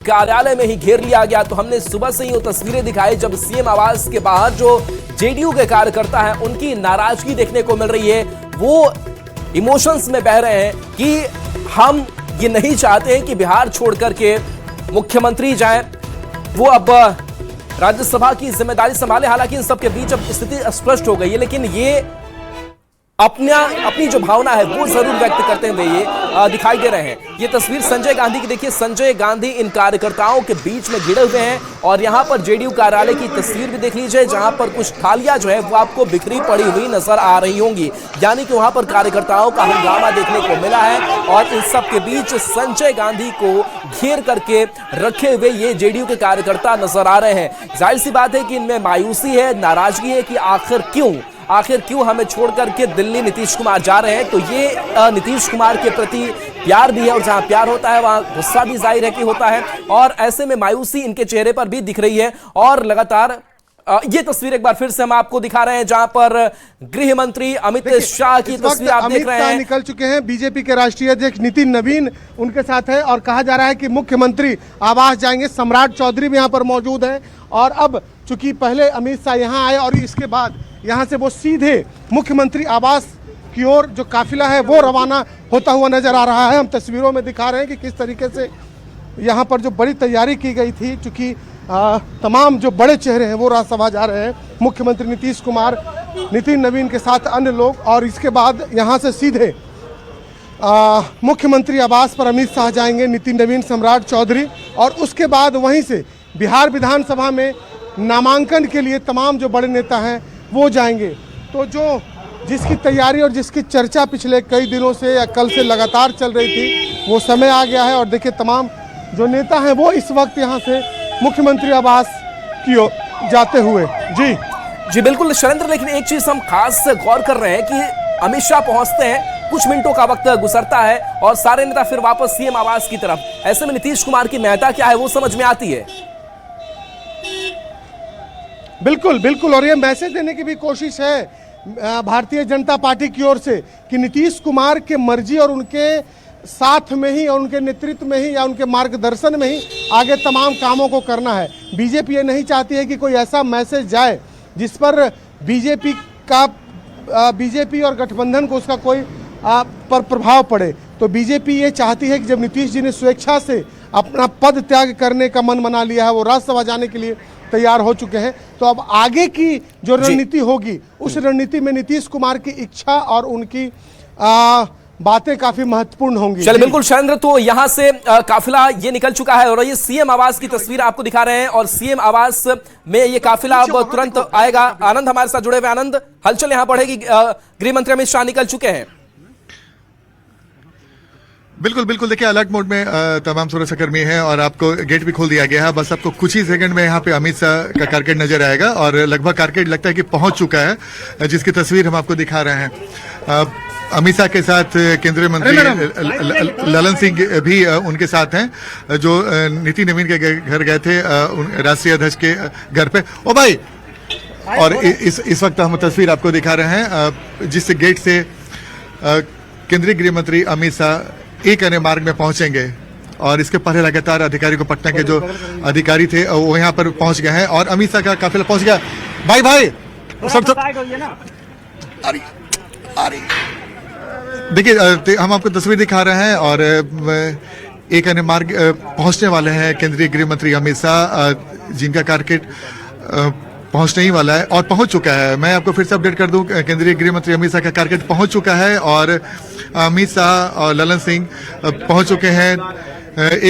कार्यालय में ही घेर लिया गया। तो हमने सुबह से ही वो तस्वीरें दिखाई जब सीएम आवास के बाहर जो जेडीयू के कार्यकर्ता हैं उनकी नाराजगी देखने को मिल रही है। वो इमोशंस में बह रहे हैं कि हम ये नहीं चाहते हैं कि बिहार छोड़ करके मुख्यमंत्री जाएं, वो अब राज्यसभा की जिम्मेदारी संभाले। हालांकि इन सबके बीच अब स्थिति स्पष्ट हो गई है, लेकिन ये अपनी जो भावना है वो जरूर व्यक्त करते हुए ये दिखाई दे रहे हैं। ये तस्वीर संजय गांधी की देखिए। संजय गांधी इन कार्यकर्ताओं के बीच में घिरे हुए हैं और यहां पर जेडीयू कार्यालय की तस्वीर भी देख लीजिए, जहां पर कुछ थालियां जो है वो आपको बिखरी पड़ी हुई नजर आ रही होंगी। यानी कि वहां पर कार्यकर्ताओं का हंगामा देखने को मिला है और इन सब के बीच संजय गांधी को घेर करके रखे हुए ये जेडीयू के कार्यकर्ता नजर आ रहे हैं। जाहिर सी बात है कि इनमें मायूसी है, नाराजगी है कि आखिर क्यों हमें छोड़ करके दिल्ली नीतीश कुमार जा रहे हैं। तो ये नीतीश कुमार के प्रति प्यार भी है और जहां प्यार होता है वहां गुस्सा भी जाहिर है कि होता है और ऐसे में मायूसी इनके चेहरे पर भी दिख रही है। और लगातार ये तस्वीर एक बार फिर से हम आपको दिखा रहे हैं जहां पर गृह मंत्री अमित शाह की तस्वीर आप देख रहे हैं। निकल चुके हैं। बीजेपी के राष्ट्रीय अध्यक्ष नितिन नवीन उनके साथ है और कहा जा रहा है कि मुख्यमंत्री आवास जाएंगे। सम्राट चौधरी भी यहां पर मौजूद है और अब चूंकि पहले अमित शाह यहां आए और इसके बाद यहां से वो सीधे मुख्यमंत्री आवास की ओर जो काफिला है वो रवाना होता हुआ नजर आ रहा है। हम तस्वीरों में दिखा रहे हैं कि किस तरीके से यहां पर जो बड़ी तैयारी की गई थी, चूंकि तमाम जो बड़े चेहरे हैं वो राज्यसभा जा रहे हैं। मुख्यमंत्री नीतीश कुमार, नितिन नवीन के साथ अन्य लोग और इसके बाद यहां से सीधे मुख्यमंत्री आवास पर अमित शाह जाएंगे, नितिन नवीन, सम्राट चौधरी और उसके बाद वहीं से बिहार विधानसभा में नामांकन के लिए तमाम जो बड़े नेता हैं वो जाएंगे। तो जिसकी तैयारी और जिसकी चर्चा पिछले कई दिनों से या कल से लगातार चल रही थी वो समय आ गया है और देखिए तमाम जो नेता हैं वो इस वक्त यहाँ से मुख्यमंत्री आवास की ओर जाते हुए। जी बिल्कुल शैलेंद्र, लेकिन एक चीज हम खास गौर कर रहे हैं कि अमित शाह पहुंचते हैं, कुछ मिनटों का वक्त गुजरता है और सारे नेता फिर वापस सीएम आवास की तरफ। ऐसे में नीतीश कुमार की महत्ता क्या है वो समझ में आती है। बिल्कुल और ये मैसेज देने की भी कोशिश है भारतीय जनता पार्टी की ओर से कि नीतीश कुमार के मर्जी और उनके साथ में ही और उनके नेतृत्व में ही या उनके मार्गदर्शन में ही आगे तमाम कामों को करना है। बीजेपी ये नहीं चाहती है कि कोई ऐसा मैसेज जाए जिस पर बीजेपी और गठबंधन को उसका कोई पर प्रभाव पड़े। तो बीजेपी ये चाहती है कि जब नीतीश जी ने स्वेच्छा से अपना पद त्याग करने का मन बना लिया है, वो राज्यसभा जाने के लिए तैयार हो चुके हैं, तो अब आगे की जो रणनीति होगी उस रणनीति में नीतीश कुमार की इच्छा और उनकी बातें काफी महत्वपूर्ण होंगी। चलिए बिल्कुल शैलेंद्र, तो यहां से काफिला ये निकल चुका है और ये सीएम आवास की तस्वीर आपको दिखा रहे हैं और सीएम आवास में ये काफिला अब तुरंत आएगा। आनंद हमारे साथ जुड़े हुए। आनंद, हलचल यहां बढ़ेगी। गृह मंत्री अमित शाह निकल चुके हैं। बिल्कुल देखिए, अलर्ट मोड में तमाम सुरक्षाकर्मी हैं और आपको गेट भी खोल दिया गया है। बस आपको कुछ ही सेकंड में यहाँ पे अमित शाह का कारकेड नजर आएगा और लगभग कारकेड लगता है कि पहुंच चुका है, जिसकी तस्वीर हम आपको दिखा रहे हैं। अमित शाह के साथ केंद्रीय मंत्री ललन सिंह भी उनके साथ हैं, जो नितिन नवीन के घर गए थे, राष्ट्रीय अध्यक्ष के घर पे। ओ भाई, और इस वक्त हम तस्वीर आपको दिखा रहे हैं जिस गेट से केंद्रीय गृह मंत्री अमित शाह एक अन्य मार्ग में पहुंचेंगे और इसके पहले लगातार अधिकारी को पटना के जो अधिकारी थे वो यहाँ पर पहुंच गए हैं और अमित शाह का काफिला पहुंच गया। भाई सब देखिए, हम आपको तस्वीर दिखा रहे हैं और एक अन्य मार्ग पहुंचने वाले हैं केंद्रीय गृह मंत्री अमित शाह, जिनका कारकेड पहुंचने ही वाला है और पहुंच चुका है। मैं आपको फिर से अपडेट कर दूं, केंद्रीय गृह मंत्री अमित शाह का कारकेड पहुंच चुका है और अमित शाह और ललन सिंह पहुंच चुके हैं। एक